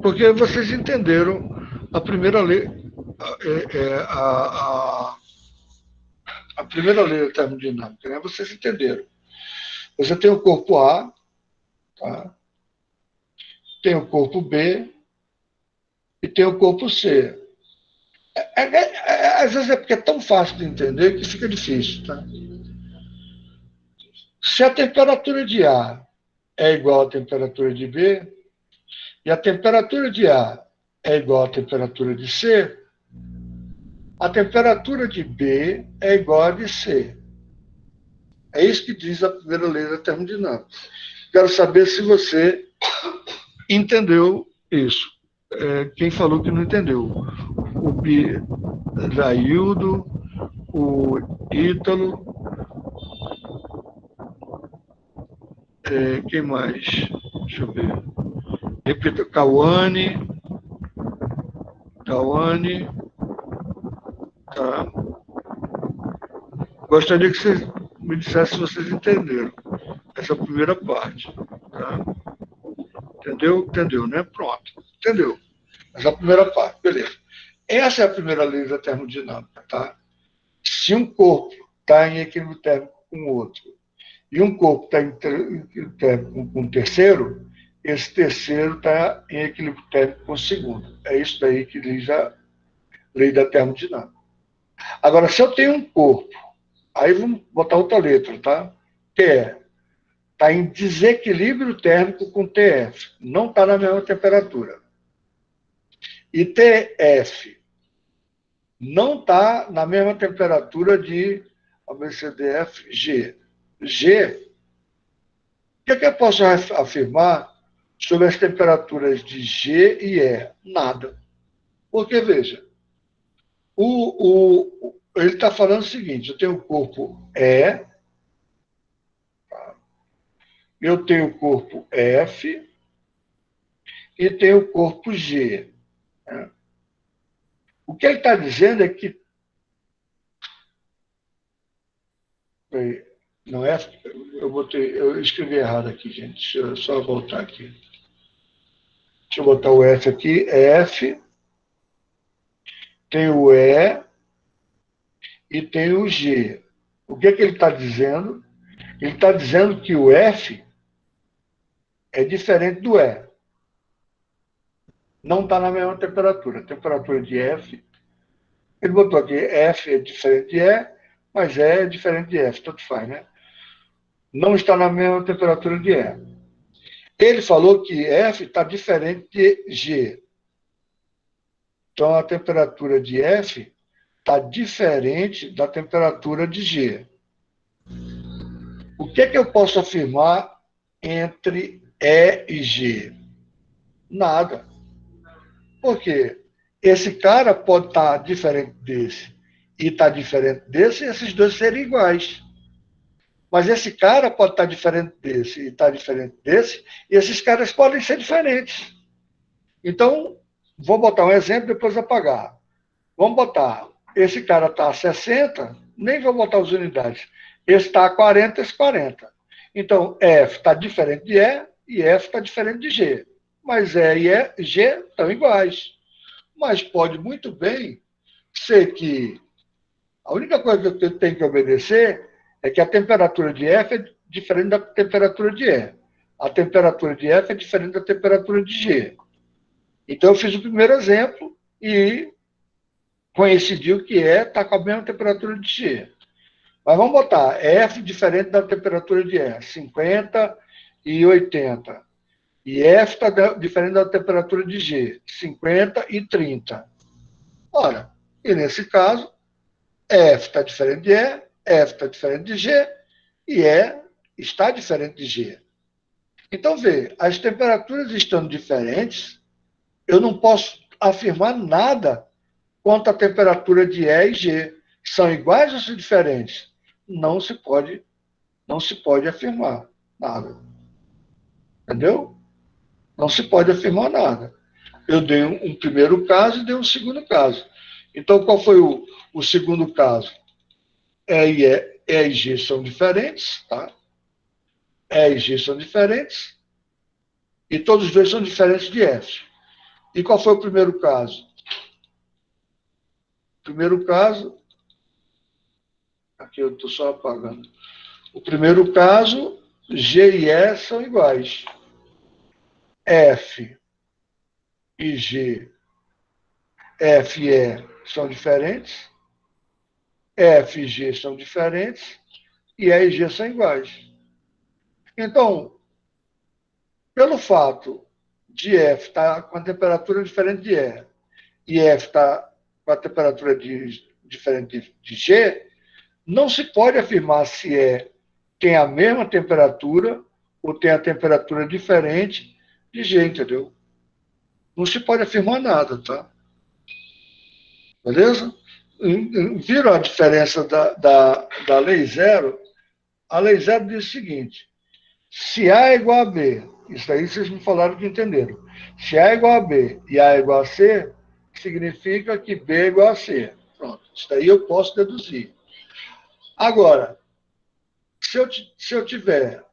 porque vocês entenderam a primeira lei, a primeira lei da termodinâmica, né? Vocês entenderam. Você tem o corpo A, tá? Tem o corpo B e tem o corpo C. Às vezes é porque é tão fácil de entender que fica difícil, tá? Se a temperatura de A é igual à temperatura de B e a temperatura de A é igual à temperatura de C, a temperatura de B é igual à de C. É isso que diz a primeira lei da termodinâmica. Quero saber se você entendeu isso. Quem falou que não entendeu? O Daildo, o Ítalo, quem mais? Deixa eu ver. Repita, Cauane, tá? Gostaria que vocês me dissessem se vocês entenderam essa primeira parte, tá? Entendeu? Entendeu, né? Pronto. Entendeu? Essa primeira parte, beleza. Essa é a primeira lei da termodinâmica, tá? Se um corpo está em equilíbrio térmico com o outro e um corpo está em equilíbrio térmico com o terceiro, esse terceiro está em equilíbrio térmico com o segundo. É isso daí que diz a lei da termodinâmica. Agora, se eu tenho um corpo, aí vamos botar outra letra, tá? TE. Está em desequilíbrio térmico com TF. Não está na mesma temperatura. E TF não está na mesma temperatura de ABCDFG. G, o que eu posso afirmar sobre as temperaturas de G e E? Nada. Porque, veja, ele está falando o seguinte, eu tenho o corpo E, eu tenho o corpo F e tenho o corpo G. Né? O que ele está dizendo é que... Não é? Eu escrevi errado aqui, gente. Deixa eu só voltar aqui. Deixa eu botar o F aqui. F, tem o E e tem o G. O que ele está dizendo? Ele está dizendo que o F é diferente do E. Não está na mesma temperatura. A temperatura de F, ele botou aqui, F é diferente de E, mas E é diferente de F, tanto faz, né? Não está na mesma temperatura de E. Ele falou que F está diferente de G. Então, a temperatura de F está diferente da temperatura de G. O que eu posso afirmar entre E e G? Nada. Por quê? Esse cara pode estar diferente desse e estar diferente desse e esses dois serem iguais. Mas esse cara pode estar diferente desse e estar diferente desse e esses caras podem ser diferentes. Então, vou botar um exemplo, depois apagar. Vamos botar, esse cara está a 60, nem vou botar as unidades. Esse está a 40, esse 40. Então, F está diferente de E e F está diferente de G. Mas E e G estão iguais. Mas pode muito bem ser que a única coisa que eu tenho que obedecer é que a temperatura de F é diferente da temperatura de E. A temperatura de F é diferente da temperatura de G. Então, eu fiz o primeiro exemplo e coincidiu que E está com a mesma temperatura de G. Mas vamos botar F diferente da temperatura de E, 50 e 80. E F está diferente da temperatura de G, 50 e 30. Ora, e nesse caso, F está diferente de E, F está diferente de G, e E está diferente de G. Então, vê, as temperaturas estando diferentes, eu não posso afirmar nada quanto à temperatura de E e G. São iguais ou são diferentes? Não se pode afirmar nada. Entendeu? Não se pode afirmar nada. Eu dei um primeiro caso e dei um segundo caso. Então, qual foi o segundo caso? E e G são diferentes, tá? E e G são diferentes, e todos os dois são diferentes de F. E qual foi o primeiro caso? O primeiro caso, aqui eu estou só apagando. O primeiro caso, G e E são iguais. F e G, F e E são diferentes, F e G são diferentes, e E e G são iguais. Então, pelo fato de F estar com a temperatura diferente de E F está com a temperatura diferente de G, não se pode afirmar se E tem a mesma temperatura ou tem a temperatura diferente de G, entendeu? Não se pode afirmar nada, tá? Beleza? Viram a diferença da lei zero? A lei zero diz o seguinte: se A é igual a B, isso aí vocês me falaram que entenderam. Se A é igual a B e A é igual a C, significa que B é igual a C. Pronto, isso daí eu posso deduzir. Agora, se eu tiver,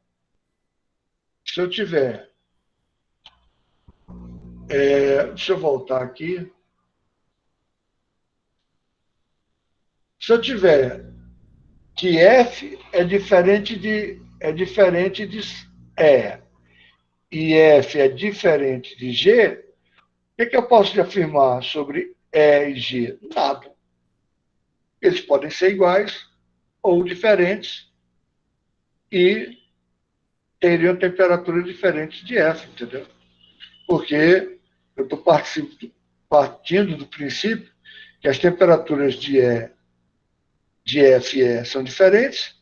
deixa eu voltar aqui. Se eu tiver que F é diferente de E e F é diferente de G, o que eu posso afirmar sobre E e G? Nada. Eles podem ser iguais ou diferentes e teriam temperaturas diferentes de F, entendeu? Porque eu estou partindo do princípio que as temperaturas de F e E são diferentes,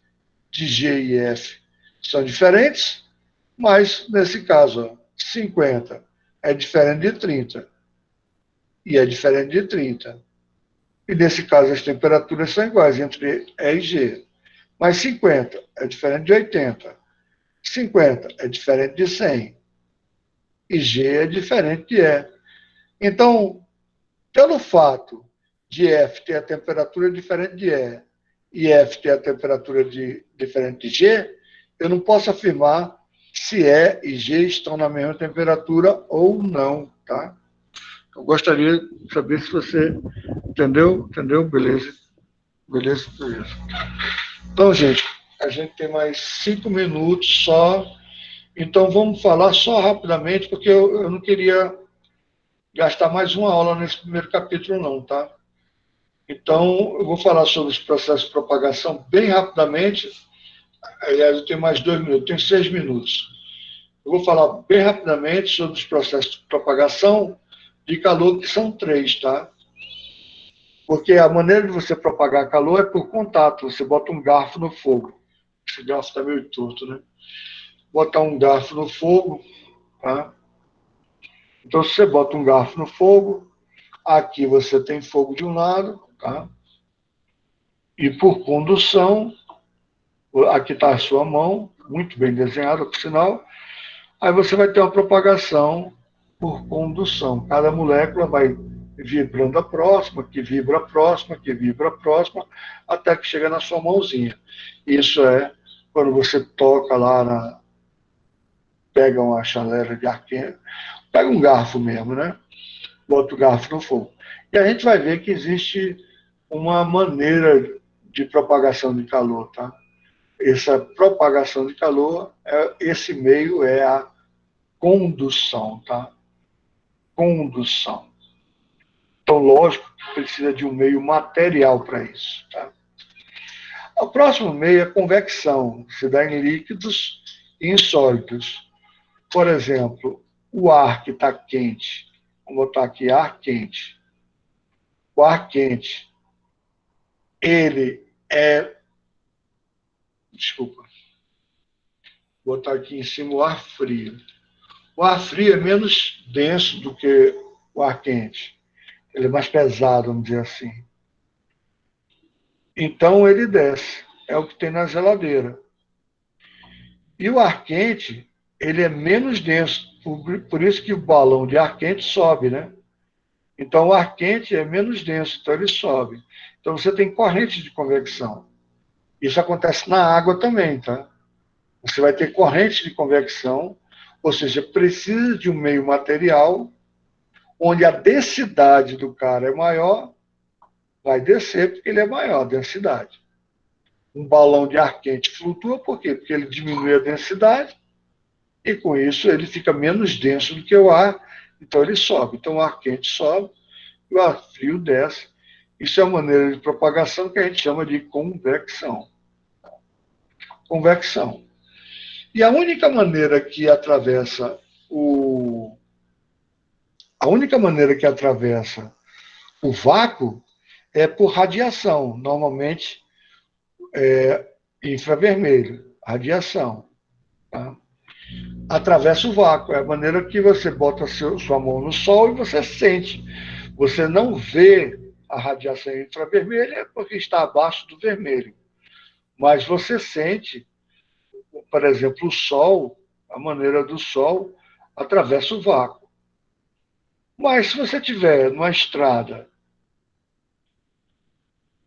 de G e F são diferentes, mas nesse caso, ó, 50 é diferente de 30 e é diferente de 30. E nesse caso as temperaturas são iguais entre E e G. Mas 50 é diferente de 80. 50 é diferente de 100. E G é diferente de E. Então, pelo fato de F ter a temperatura diferente de E F ter a temperatura diferente de G, eu não posso afirmar se E e G estão na mesma temperatura ou não, tá? Eu gostaria de saber se você entendeu? Entendeu? Beleza. Beleza, beleza. Então, gente, a gente tem mais 5 minutos só. Então, vamos falar só rapidamente, porque eu não queria gastar mais uma aula nesse primeiro capítulo, não, tá? Então, eu vou falar sobre os processos de propagação bem rapidamente. Aliás, eu tenho mais 2 minutos, tenho 6 minutos. Eu vou falar bem rapidamente sobre os processos de propagação de calor, que são 3, tá? Porque a maneira de você propagar calor é por contato. Você bota um garfo no fogo. Esse garfo está meio torto, né? Botar um garfo no fogo, tá? Então, se você bota um garfo no fogo, aqui você tem fogo de um lado, tá? E por condução, aqui está a sua mão, muito bem desenhada, por sinal. Aí você vai ter uma propagação por condução. Cada molécula vai vibrando a próxima, que vibra a próxima, que vibra a próxima, até que chega na sua mãozinha. Isso é quando você toca lá pega uma chanela de ar quente, pega um garfo mesmo, né? bota o garfo no fogo. E a gente vai ver que existe uma maneira de propagação de calor, tá? Essa propagação de calor, esse meio é a condução, tá? Condução. Então, lógico que precisa de um meio material para isso, tá? O próximo meio é convecção, se dá em líquidos e em sólidos. Por exemplo, o ar que está quente, vamos botar aqui ar quente. O ar quente, ele é, desculpa, vou botar aqui em cima o ar frio. O ar frio é menos denso do que o ar quente. Ele é mais pesado, vamos dizer assim. Então ele desce. É o que tem na geladeira. E o ar quente, ele é menos denso. Por isso que o balão de ar quente sobe, né? Então o ar quente é menos denso, então ele sobe. Então você tem corrente de convecção. Isso acontece na água também, tá? Você vai ter corrente de convecção, ou seja, precisa de um meio material onde a densidade do cara é maior, vai descer porque ele é maior, a densidade. Um balão de ar quente flutua, por quê? Porque ele diminui a densidade e com isso ele fica menos denso do que o ar, então ele sobe. Então o ar quente sobe e o ar frio desce. Isso é uma maneira de propagação que a gente chama de convecção. Convecção. E a única maneira que atravessa o vácuo é por radiação, normalmente infravermelho, radiação. Tá? Atravessa o vácuo, é a maneira que você bota sua mão no sol e você sente. Você não vê a radiação infravermelha porque está abaixo do vermelho, mas você sente, por exemplo, o sol, a maneira do sol atravessa o vácuo. Mas se você estiver numa estrada,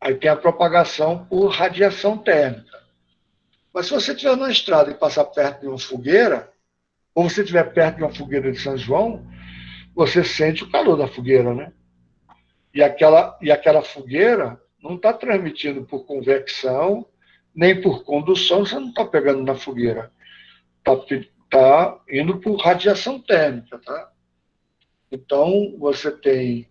aí tem a propagação por radiação térmica. Mas se você estiver numa estrada e passar perto de uma fogueira, ou você estiver perto de uma fogueira de São João, você sente o calor da fogueira, né? E aquela fogueira não está transmitindo por convecção, nem por condução, você não está pegando na fogueira. Está indo por radiação térmica, tá? Então, você tem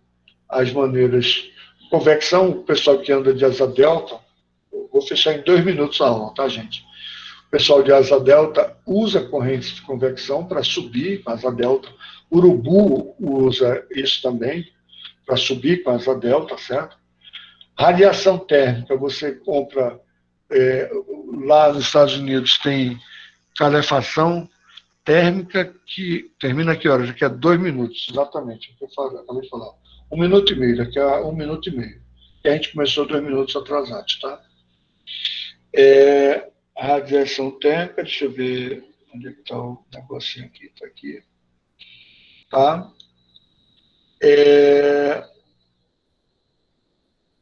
as maneiras. Convecção, o pessoal que anda de asa delta, vou fechar em 2 minutos a aula, tá, gente? O pessoal de asa delta usa correntes de convecção para subir com a asa delta. Urubu usa isso também, para subir com a asa delta, certo? Radiação térmica, você compra, lá nos Estados Unidos tem calefação térmica que termina que horas? Daqui a 2 minutos, exatamente. Acabei de falar. 1 minuto e meio, daqui a 1 minuto e meio. E a gente começou 2 minutos atrasados, tá? Radiação térmica, deixa eu ver onde é que está o negocinho aqui, está aqui. Tá?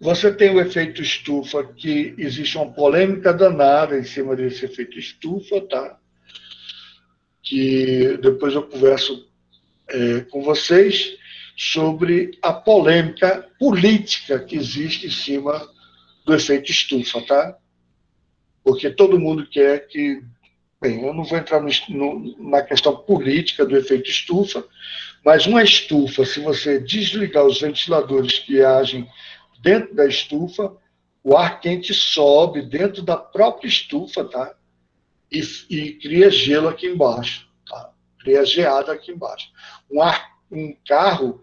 Você tem o efeito estufa, que existe uma polêmica danada em cima desse efeito estufa, tá? Que depois eu converso com vocês sobre a polêmica política que existe em cima do efeito estufa, tá? Porque todo mundo quer que... Bem, eu não vou entrar na questão política do efeito estufa, mas uma estufa, se você desligar os ventiladores que agem dentro da estufa, o ar quente sobe dentro da própria estufa, tá? E cria gelo aqui embaixo, tá? Cria geada aqui embaixo. Um carro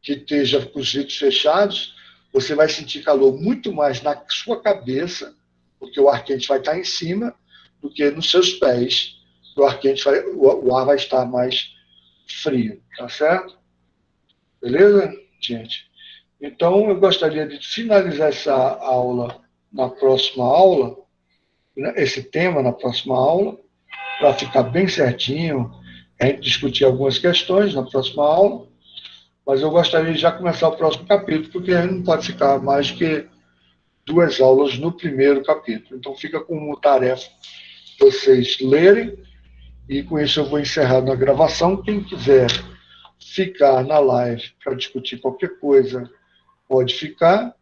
que esteja com os vidros fechados, você vai sentir calor muito mais na sua cabeça, porque o ar quente vai estar em cima, do que nos seus pés. O ar vai estar mais frio, tá certo? Beleza, gente? Então, eu gostaria de finalizar essa aula na próxima aula, né, esse tema na próxima aula, para ficar bem certinho, a gente discutir algumas questões na próxima aula, mas eu gostaria de já começar o próximo capítulo, porque a gente não pode ficar mais que 2 aulas no primeiro capítulo. Então, fica como tarefa vocês lerem, e com isso eu vou encerrando a gravação. Quem quiser ficar na live para discutir qualquer coisa, pode ficar,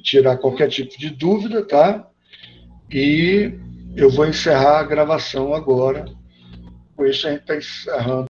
tirar qualquer tipo de dúvida, tá? E eu vou encerrar a gravação agora. Com isso, a gente está encerrando